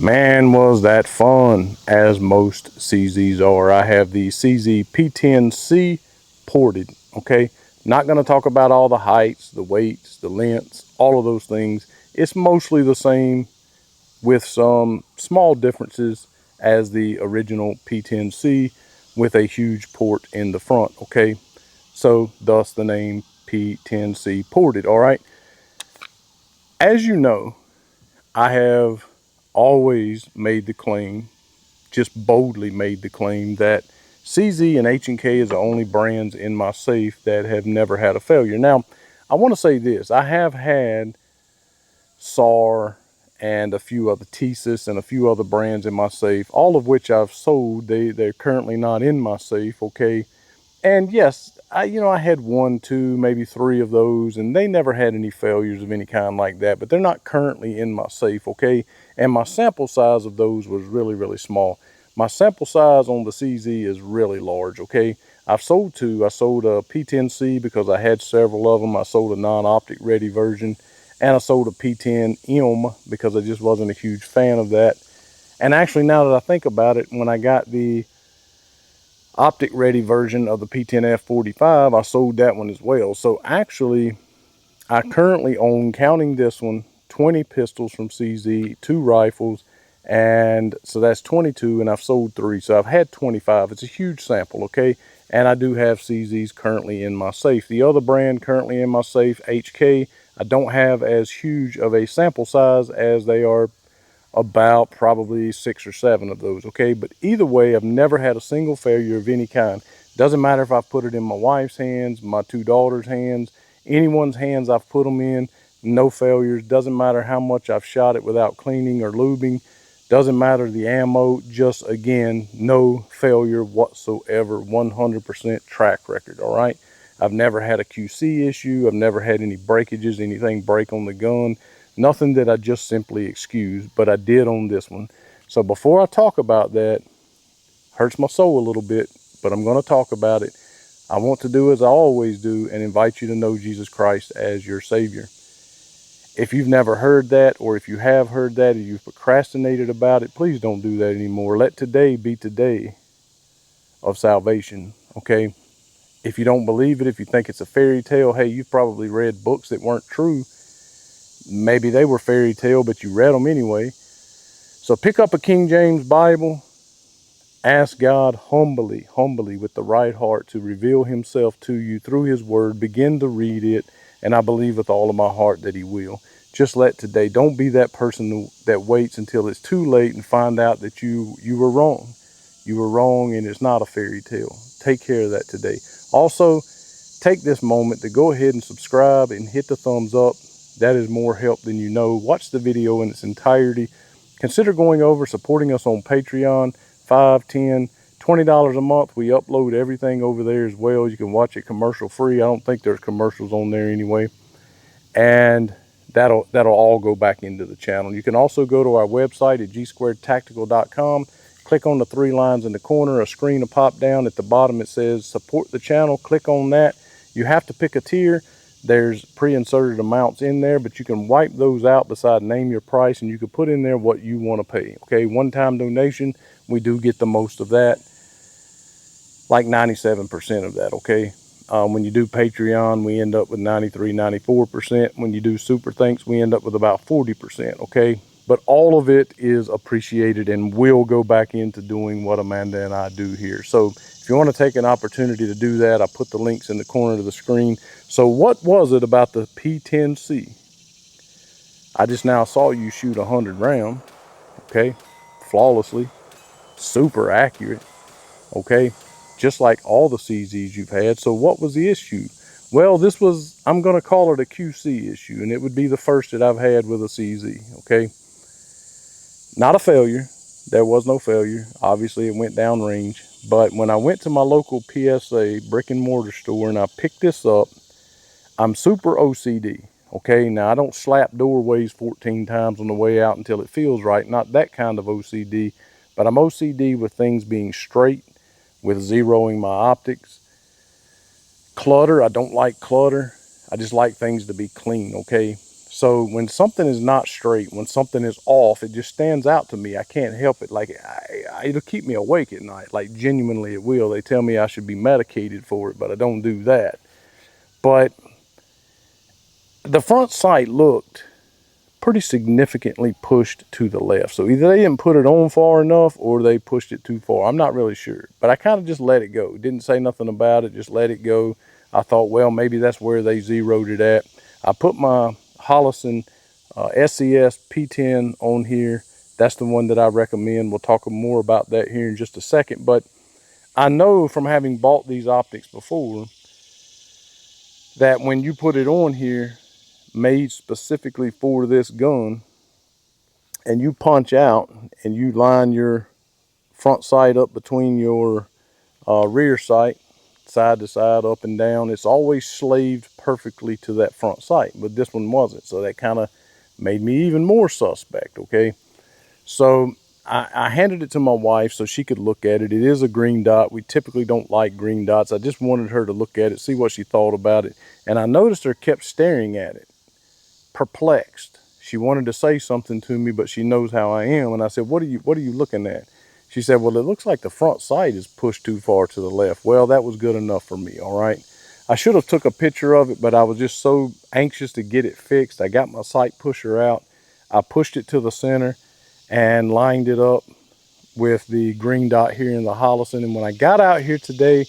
Man, was that fun, as most CZs are. I have the CZ P-10C Ported, okay? Not going to talk about all the heights, the weights, the lengths, all of those things. It's mostly the same with some small differences as the original P-10C with a huge port in the front, okay? So, thus the name P-10C Ported, all right? As you know, I have always made the claim, just boldly made the claim, that CZ and H&K is the only brands in my safe that have never had a failure. Now, I want to say this. I have had SAR and a few other TSIS and a few other brands in my safe, all of which I've sold. They're currently not in my safe, okay? And yes, I had one, two, maybe three of those, and they never had any failures of any kind like that, but they're not currently in my safe, okay? And my sample size of those was really, really small. My sample size on the CZ is really large, okay? I've sold two. I sold a P-10C because I had several of them. I sold a non-optic ready version, and I sold a P-10M because I just wasn't a huge fan of that. And actually, now that I think about it, when I got the optic ready version of the P-10F45, I sold that one as well. So actually, I currently own, counting this one, 20 pistols from CZ, 2 rifles, and so that's 22, and I've sold 3, so I've had 25. It's a huge sample, okay? And I do have CZs currently in my safe. The other brand currently in my safe, HK, I don't have as huge of a sample size, as they are about probably 6 or 7 of those, okay? But either way, I've never had a single failure of any kind. Doesn't matter if I've put it in my wife's hands, my 2 daughters' hands, anyone's hands I've put them in, no failures. Doesn't matter how much I've shot it without cleaning or lubing. Doesn't matter the ammo, just again, no failure whatsoever, 100% track record, all right? I've never had a QC issue. I've never had any breakages, anything break on the gun. Nothing that I just simply excuse, but I did on this one. So before I talk about that, hurts my soul a little bit, but I'm going to talk about it. I want to do as I always do and invite you to know Jesus Christ as your Savior. If you've never heard that, or if you have heard that and you've procrastinated about it, please don't do that anymore. Let today be today of salvation, okay? If you don't believe it, if you think it's a fairy tale, hey, you've probably read books that weren't true. Maybe they were fairy tale, but you read them anyway. So pick up a King James Bible. Ask God humbly with the right heart to reveal himself to you through his word. Begin to read it, and I believe with all of my heart that he will. Just let today. Don't be that person that waits until it's too late and find out that you were wrong. You were wrong, and it's not a fairy tale. Take care of that today. Also, take this moment to go ahead and subscribe and hit the thumbs up. That is more help than you know. Watch the video in its entirety. Consider going over, supporting us on Patreon, $5, $10, $20 a month. We upload everything over there as well. You can watch it commercial free. I don't think there's commercials on there anyway. And that'll all go back into the channel. You can also go to our website at gsquaredtactical.com. Click on the 3 lines in the corner. A screen will pop down. At the bottom it says support the channel. Click on that. You have to pick a tier. There's pre-inserted amounts in there, but you can wipe those out beside name your price, and you can put in there what you want to pay. Okay, one-time donation, we do get the most of that, like 97% of that, okay? When you do Patreon, we end up with 93, 94%. When you do Super Thanks, we end up with about 40%, okay? But all of it is appreciated and will go back into doing what Amanda and I do here. So if you want to take an opportunity to do that, I put the links in the corner of the screen. So what was it about the P-10C? I just now saw you shoot 100 round, okay? Flawlessly, super accurate, okay? Just like all the CZs you've had. So what was the issue? Well, this was, I'm going to call it a QC issue, and it would be the first that I've had with a CZ, okay? Not a failure. There was no failure. Obviously, it went downrange. But when I went to my local PSA brick and mortar store and I picked this up, I'm super OCD. Okay, now I don't slap doorways 14 times on the way out until it feels right. Not that kind of OCD, but I'm OCD with things being straight, with zeroing my optics. Clutter, I don't like clutter. I just like things to be clean, okay? So when something is not straight, when something is off, it just stands out to me. I can't help it. Like, it'll keep me awake at night. Like, genuinely it will. They tell me I should be medicated for it, but I don't do that. But the front sight looked pretty significantly pushed to the left. So either they didn't put it on far enough or they pushed it too far. I'm not really sure. But I kind of just let it go. Didn't say nothing about it. Just let it go. I thought, well, maybe that's where they zeroed it at. I put my Hollison SCS P10 on here. That's the one that I recommend. We'll talk more about that here in just a second. But I know from having bought these optics before that when you put it on here, made specifically for this gun, and you punch out and you line your front sight up between your rear sight, side to side, up and down, it's always slaved perfectly to that front sight, but this one wasn't. So that kind of made me even more suspect. Okay, so I handed it to my wife so she could look at it. It is a green dot. We typically don't like green dots. I just wanted her to look at it, see what she thought about it. And I noticed her kept staring at it, perplexed. She wanted to say something to me, but she knows how I am. And I said, what are you looking at? She said, well, it looks like the front sight is pushed too far to the left. Well, that was good enough for me. All right. I should have took a picture of it, but I was just so anxious to get it fixed. I got my sight pusher out. I pushed it to the center and lined it up with the green dot here in the Hollison. And when I got out here today,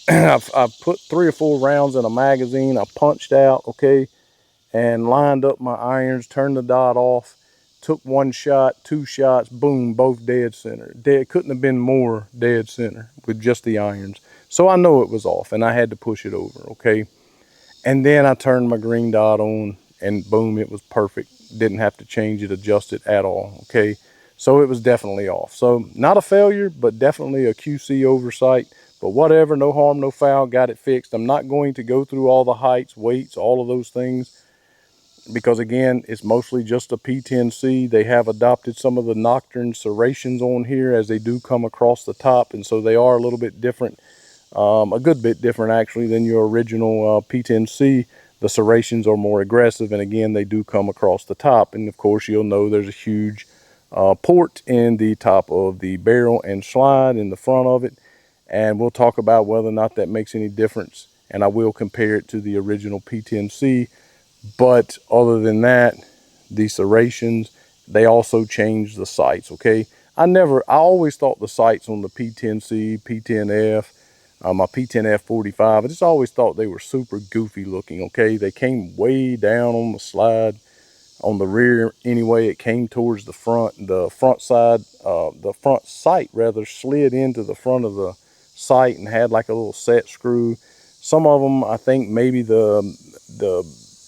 I put 3 or 4 rounds in a magazine. I punched out, okay, and lined up my irons, turned the dot off, took 1 shot, 2 shots, boom, both dead center. Dead, couldn't have been more dead center with just the irons. So I know it was off and I had to push it over, okay? And then I turned my green dot on and boom, it was perfect. Didn't have to change it, adjust it at all, okay? So it was definitely off. So not a failure, but definitely a QC oversight. But whatever, no harm, no foul, got it fixed. I'm not going to go through all the heights, weights, all of those things, because again, it's mostly just a P-10C. They have adopted some of the nocturne serrations on here as they do come across the top, and so they are a little bit different, a good bit different actually than your original P-10C. The serrations are more aggressive, and again, they do come across the top. And of course, you'll know there's a huge port in the top of the barrel and slide in the front of it, and we'll talk about whether or not that makes any difference, and I will compare it to the original P-10C. But other than that, the serrations, they also changed the sights, okay? I always thought the sights on the P-10C, P-10F, my P-10F 45, I just always thought they were super goofy looking, okay? They came way down on the slide, on the rear anyway. It came towards the front. The front sight rather slid into the front of the sight and had like a little set screw. Some of them, I think maybe the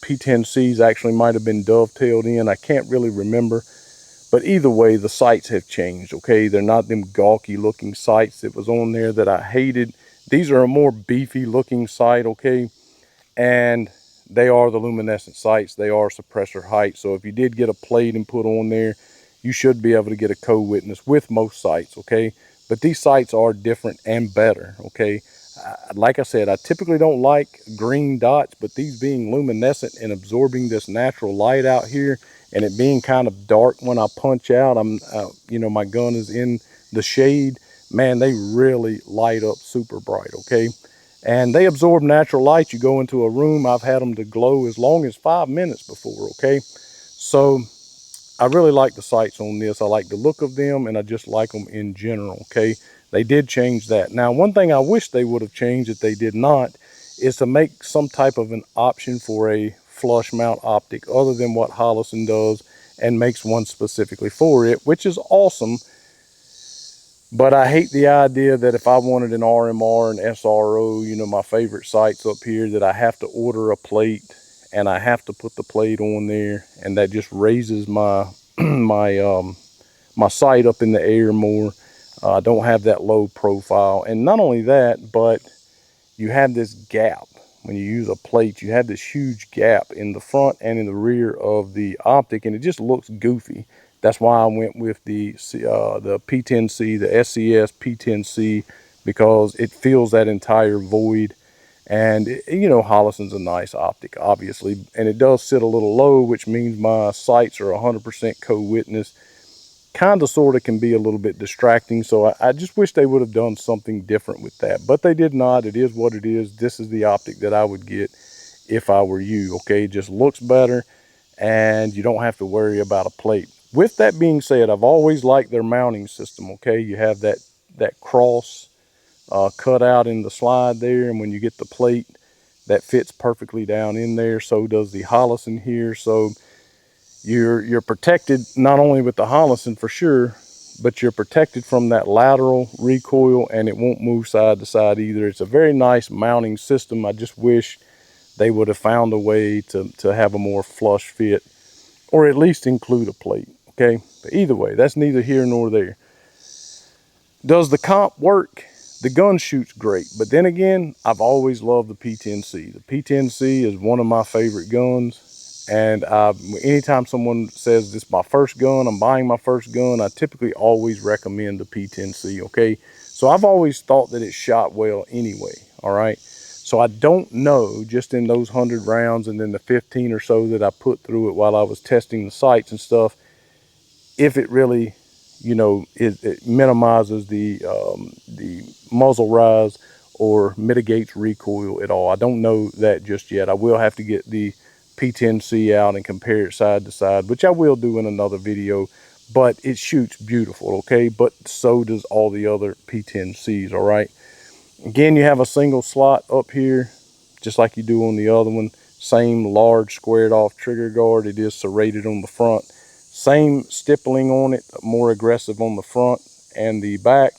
P-10Cs actually might have been dovetailed in. I can't really remember. But either way, the sights have changed, okay? They're not them gawky looking sights that was on there that I hated. These are a more beefy looking sight, okay? And they are the luminescent sights. They are suppressor height. So if you did get a plate and put on there, you should be able to get a co-witness with most sights, okay? But these sights are different and better, okay? Like I said, I typically don't like green dots, but these being luminescent and absorbing this natural light out here, and it being kind of dark when I punch out, you know, my gun is in the shade, man, they really light up super bright, okay? And they absorb natural light. You go into a room, I've had them to glow as long as 5 minutes before, okay? So I really like the sights on this. I like the look of them, and I just like them in general, okay? They did change that. Now, one thing I wish they would have changed that they did not is to make some type of an option for a flush mount optic other than what Hollison does and makes one specifically for it, which is awesome. But I hate the idea that if I wanted an RMR and SRO, you know, my favorite sights up here, that I have to order a plate and I have to put the plate on there, and that just raises my my sight up in the air more. I don't have that low profile. And not only that, but you have this gap. When you use a plate, you have this huge gap in the front and in the rear of the optic, and it just looks goofy. That's why I went with the P-10C, the SCS P-10C, because it fills that entire void. And you know, Hollison's a nice optic, obviously, and it does sit a little low, which means my sights are 100% co-witness. Kind of sort of can be a little bit distracting, so I just wish they would have done something different with that, but they did not. It is what it is. This is the optic that I would get if I were you. Okay, it just looks better and you don't have to worry about a plate. With that being said, I've always liked their mounting system. Okay, you have that cross cut out in the slide there, and when you get the plate, that fits perfectly down in there. So does the Hollison here. So you're protected not only with the Hollison for sure, but you're protected from that lateral recoil, and it won't move side to side either. It's a very nice mounting system. I just wish they would have found a way to have a more flush fit, or at least include a plate. Okay, but either way, that's neither here nor there. Does the comp work? The gun shoots great, but then again, I've always loved the P-10C. The P-10C is one of my favorite guns, and anytime someone says this is my first gun, I'm buying my first gun, I typically always recommend the P-10C, okay? So I've always thought that it shot well anyway, all right? So I don't know, just in those 100 rounds and then the 15 or so that I put through it while I was testing the sights and stuff, if it really, you know, it minimizes the muzzle rise or mitigates recoil at all. I don't know that just yet. I will have to get the P-10C out and compare it side to side, which I will do in another video, but it shoots beautiful, okay? But so does all the other P-10Cs, all right? Again, you have a single slot up here, just like you do on the other one. Same large squared off trigger guard. It is serrated on the front. Same stippling on it, more aggressive on the front and the back,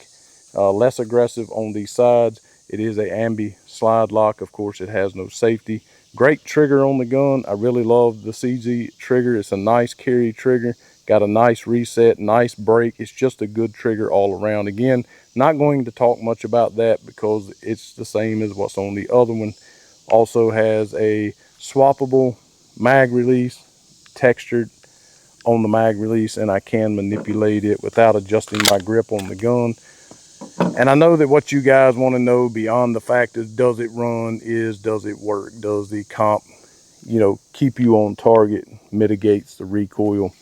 less aggressive on the sides. It is a ambi slide lock. Of course, it has no safety. Great trigger on the gun. I really love the CZ trigger. It's a nice carry trigger. Got a nice reset, nice break. It's just a good trigger all around. Again, not going to talk much about that because it's the same as what's on the other one. Also has a swappable mag release, textured on the mag release, and I can manipulate it without adjusting my grip on the gun. And I know that what you guys want to know beyond the fact is, does it run, is does it work? Does the comp, you know, keep you on target, mitigates the recoil?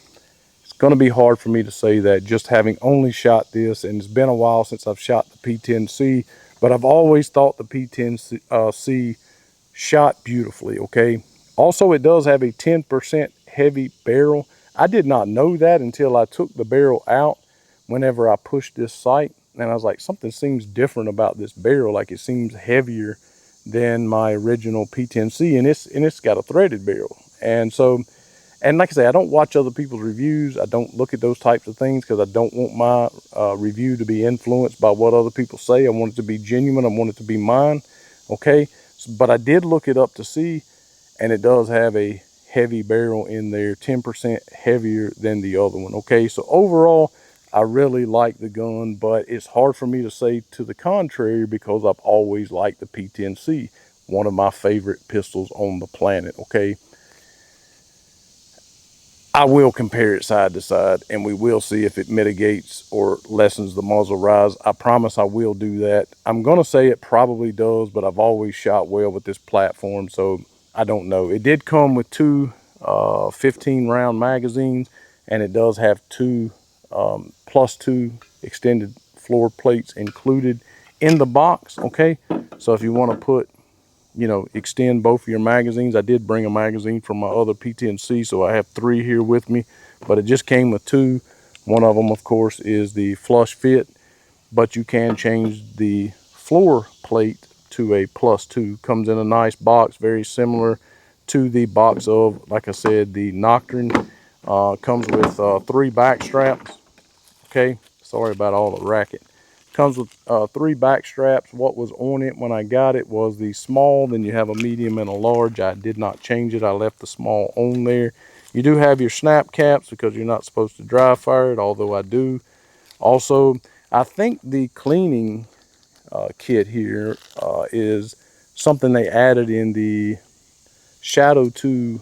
It's going to be hard for me to say that, just having only shot this, and it's been a while since I've shot the P-10C, but I've always thought the P-10C shot beautifully, okay? Also, it does have a 10% heavy barrel. I did not know that until I took the barrel out whenever I pushed this sight, and I was like, something seems different about this barrel, like it seems heavier than my original P-10C, and it's got a threaded barrel. And so, and like I say, I don't watch other people's reviews. I don't look at those types of things because I don't want my review to be influenced by what other people say. I want it to be genuine. I want it to be mine, okay? But I did look it up to see, and it does have a heavy barrel in there, 10% heavier than the other one, okay? So overall, I really like the gun, but it's hard for me to say to the contrary because I've always liked the P-10C, one of my favorite pistols on the planet, okay? I will compare it side to side, and we will see if it mitigates or lessens the muzzle rise. I promise I will do that. I'm going to say it probably does, but I've always shot well with this platform, so I don't know. It did come with two 15-round magazines, and it does have two +2 extended floor plates included in the box, okay? So if you want to put, you know, extend both of your magazines. I did bring a magazine from my other P-10C, so I have 3 here with me, but it just came with 2. One of them, of course, is the flush fit, but you can change the floor plate to a +2. Comes in a nice box, very similar to the box of, like I said, the Nocturne. Comes with 3 back straps. Okay, sorry about all the racket. Comes with 3 back straps. What was on it when I got it was the small, then you have a medium and a large. I did not change it. I left the small on there. You do have your snap caps because you're not supposed to dry fire it, although I do. Also, I think the cleaning kit here is something they added in the Shadow 2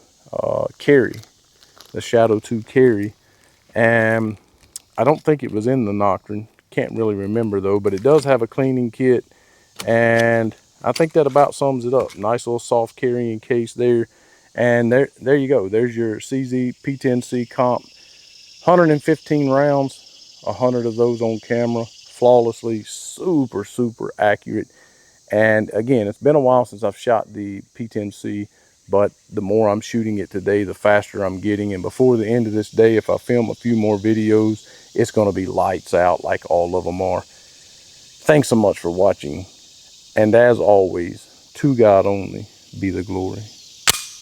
carry, the Shadow 2 carry, and I don't think it was in the Nocturne. Can't really remember though, but it does have a cleaning kit, and I think that about sums it up. Nice little soft carrying case there. And there you go. There's your CZ P-10C comp. 115 rounds, 100 of those on camera, flawlessly, super, super accurate. And again, it's been a while since I've shot the P-10C, but the more I'm shooting it today, the faster I'm getting. And before the end of this day, if I film a few more videos, it's going to be lights out like all of them are. Thanks so much for watching. And as always, to God only be the glory.